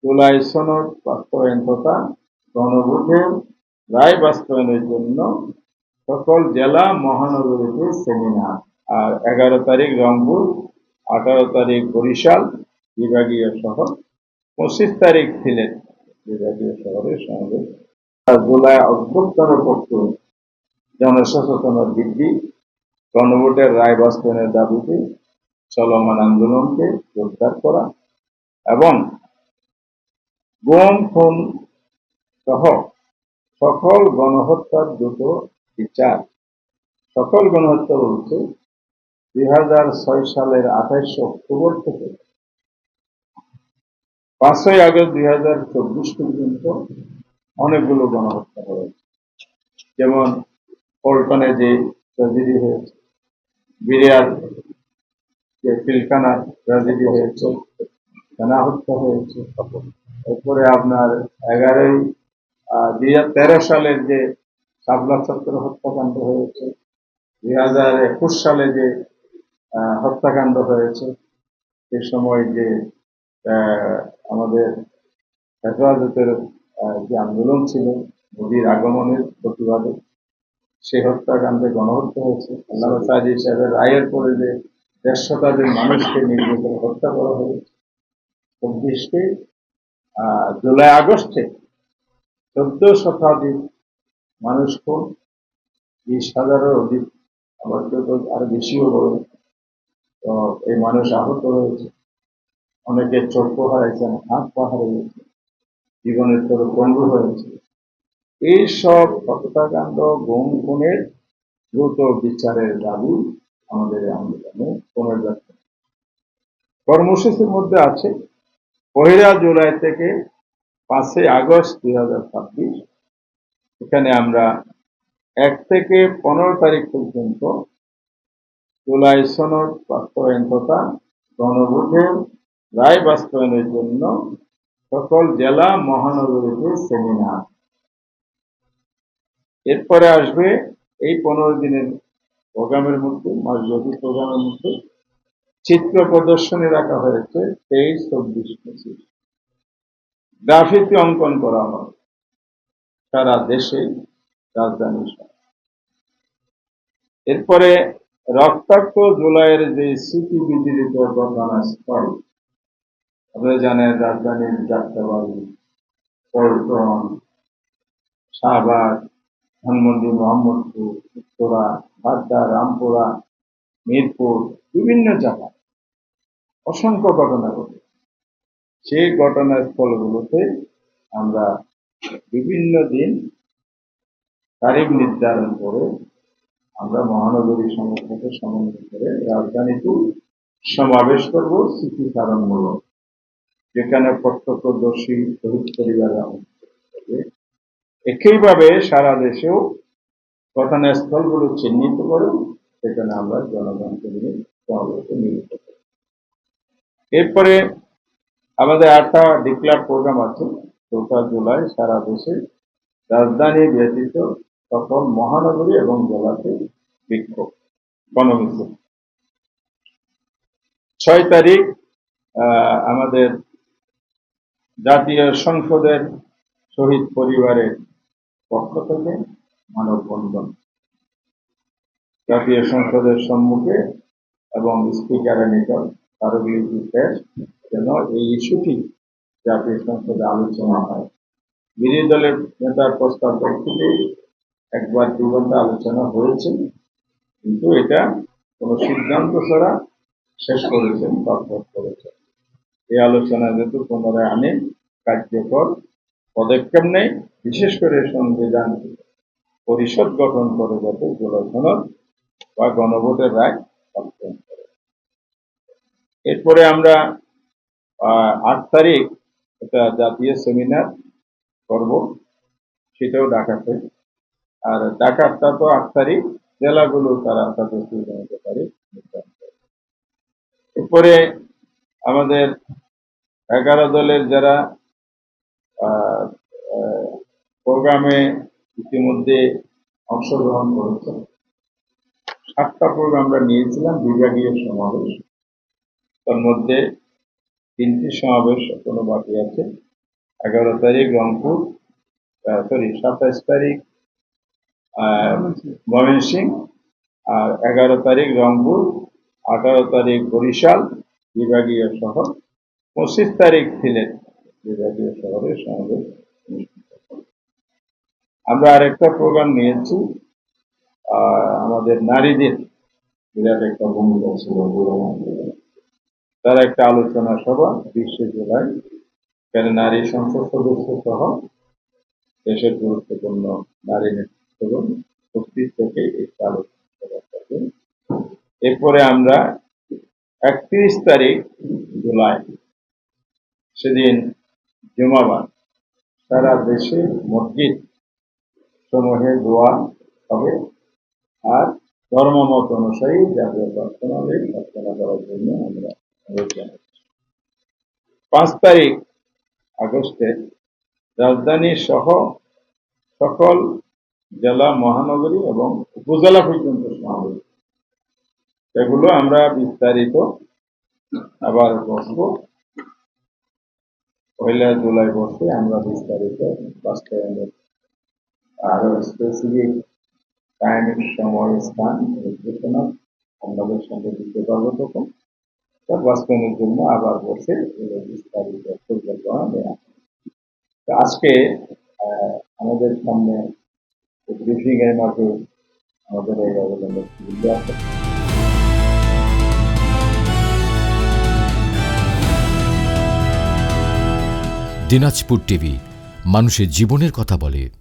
জুলাই সনদ বাস্তবায়ন তথা গণভোটের রায় বাস্তবায়নের জন্য সকল জেলা মহানগরীতে সেমিনার। আর 11 তারিখ রংপুর, 18 তারিখ বরিশাল বিভাগীয় শহর, 25 তারিখ সিলেট বিভাগীয় শহরের সমাবেশ। জুলাই অভ্যুত্থানের পক্ষে জনসচেতনতা বৃদ্ধি, গণভোটের রায় বাস্তবায়নের দাবিতে চলমান আন্দোলনকে জোরদার করা এবং গুম খুন সহ সকল গণহত্যার দ্রুত বিচার। সকল গণহত্যা বলছে 2006 সালের 28 অক্টোবর থেকে 5ই আগস্ট 2024 পর্যন্ত অনেকগুলো গণহত্যা হয়েছে। যেমন পল্টনে যে ট্র্যাজেডি হয়েছে, বিরিয়ার যে পিলখানা ট্র্যাজেডি হয়েছে, সেনা হত্যা হয়েছে। এরপরে আপনার 2013 সালের যে শাপলা চত্বর হত্যাকাণ্ড হয়েছে, 2021 সালে যে হত্যাকাণ্ড হয়েছে, সে সময় যে আমাদের হেফাজতের যে আন্দোলন ছিল মোদীর আগমনের প্রতিবাদে, সে হত্যাকাণ্ডে গণহত্যা হয়েছে। আল্লামা সাঈদী সাহেবের রায়ের পরে যে 150 শতাধিক মানুষকে নির্যাতন হত্যা করা হয়েছে। 26 জুলাই আগস্টে 14 শতাধিক মানুষ খুন, 20,000-এর অধিক, আবার কেউ আরো বেশিও বলে। তো এই মানুষ আহত হয়েছে, অনেকে চক্ষু হারাইছেন, হাত পা হারিয়েছে, জীবনের তরে পঙ্গু হয়েছে। এইসব হত্যাকাণ্ড গুম খুনের দ্রুত বিচারের দাবি আমাদের আন্দোলনে পুনর্যাত্রা। কর্মসূচির মধ্যে আছে 1 জুলাই থেকে 5 আগস্ট 2026। এখানে আমরা 1 থেকে 15 তারিখ পর্যন্ত জুলাই সনদ বাস্তবায়ন তথা গণভোটের রায় বাস্তবায়নের জন্য সকল জেলা মহানগরীতে সেমিনার। এরপরে আসবে এই 15 দিনের প্রোগ্রামের মধ্যে, মাসব্যাপী প্রোগ্রামের মধ্যে চিত্র প্রদর্শনী রাখা হয়েছে 23, 24, 25। গ্রাফিতি অঙ্কন করা হয় সারা দেশে, রাজধানী। এরপরে রক্তাক্ত জুলাইয়ের যে স্মৃতি বিজড়িত ঘটনাস্থল, আপনারা জানেন রাজধানীর যাত্রাবাড়ি, পল্টন, শাহবাগ, ধানমন্ডি, মোহাম্মদপুর, উত্তরা, বাড্ডা, রামপুরা, মিরপুর, বিভিন্ন জায়গায় অসংখ্য ঘটনা ঘটে। সেই ঘটনাস্থলগুলোতে আমরা বিভিন্ন দিন তারিখ নির্ধারণ করে আমরা মহানগরী সংগঠনকে সমন্বয় করে রাজধানীতে সমাবেশ করব স্মৃতিচারণমূলক, যেখানে প্রত্যক্ষদর্শী শহীদ পরিবারের একইভাবে সারা দেশেও ঘটনাস্থলগুলো চিহ্নিত করে সেখানে আমরা জনগণকে নিয়ে সমাবেশে মিলিত করি। এরপরে আমাদের 8টা ডিক্লার প্রোগ্রাম আছে। 4 জুলাই সারা দেশে রাজধানী ব্যতীত সকল মহানগরী এবং জেলাতে বিক্ষোভ, গণমিছিল। 6 তারিখ আমাদের জাতীয় সংসদের শহীদ পরিবারের পক্ষ থেকে মানববন্ধন, জাতীয় সংসদের সম্মুখে এবং স্পিকারের নিকট স্মারকলিপি পেশ, যেন এই ইস্যুটি জাতীয় সংসদে আলোচনা হয়। বিরোধী দলের নেতার প্রস্তাব থেকে 1-2 ঘন্টা আলোচনা হয়েছে, কিন্তু এটা কোন সিদ্ধান্ত ছাড়া শেষ করেছেন, তৎপর করেছেন। এই আলোচনা যেহেতু পুনরায় আনে কার্যকর পদক্ষেপ নেই, বিশেষ করে সংবিধান পরিষদ গঠন করে যাতে জুলাই সনদ বা গণভোটের রায় বাস্তবায়ন করে। এরপরে আমরা 8 তারিখ একটা জাতীয় সেমিনার করব, সেটাও ঢাকাতে। আর ঢাকাটা তো 8 তারিখ, জেলাগুলো তারা তাদের সুবিধা তারিখ নির্ধারণ করে। এরপরে আমাদের 11 দলের যারা প্রোগ্রামে ইতিমধ্যে অংশগ্রহণ করেছে, 7টা প্রোগ্রাম আমরা নিয়েছিলাম বিভাগীয় সমাবেশ। তার মধ্যে 3টি সমাবেশ এখনো বাকি আছে। 11 তারিখ রংপুর, 27 তারিখ ময়মনসিংহ, আর 11 তারিখ রংপুর, 18 তারিখ বরিশাল বিভাগীয় শহর, 25 তারিখ সিলেট বিভাগীয় শহরের সমাবেশ অনুষ্ঠিত হবে। আমরা আরেকটা প্রোগ্রাম নিয়েছি, আমাদের নারীদের বিরাট একটা ভূমিকা ছিল তার একটা আলোচনা সভা 20 জুলাই, এখানে নারী সংসদ সদস্য সহ দেশের গুরুত্বপূর্ণ নারী নেতৃত্বগণ উপস্থিত থেকে একটা আলোচনা সভা করবে। এরপরে আমরা 31 তারিখ জুলাই সেদিন জুমাবার সারা দেশে মসজিদ সমূহে দোয়া হবে, আর ধর্মমত অনুযায়ী জাতীয় প্রার্থনালয়ে প্রার্থনা করার জন্য আমরা অনুরোধ জানাচ্ছি। 5 তারিখ আগস্টে রাজধানী সহ সকল জেলা, মহানগরী এবং উপজেলা পর্যন্ত সমাবেশ, এগুলো আমরা বিস্তারিত আবার বসবো 1 জুলাই বসে আমরা বিস্তারিত বাস্তবায়নের আরো স্পেসিফিক টাইমিং, সময়, স্থান নির্দেশনা আমাদের সঙ্গে দিতে পারবো। তখন তার বাস্তবায়নের জন্য আবার বসে বিস্তারিত পরিকল্পনা নেওয়া। আজকে আমাদের সামনে ব্রিফিং এর মাঝে আমাদের এই আবেদনের সুবিধা আছে। দিনাজপুর টিভি, মানুষের জীবনের কথা বলে।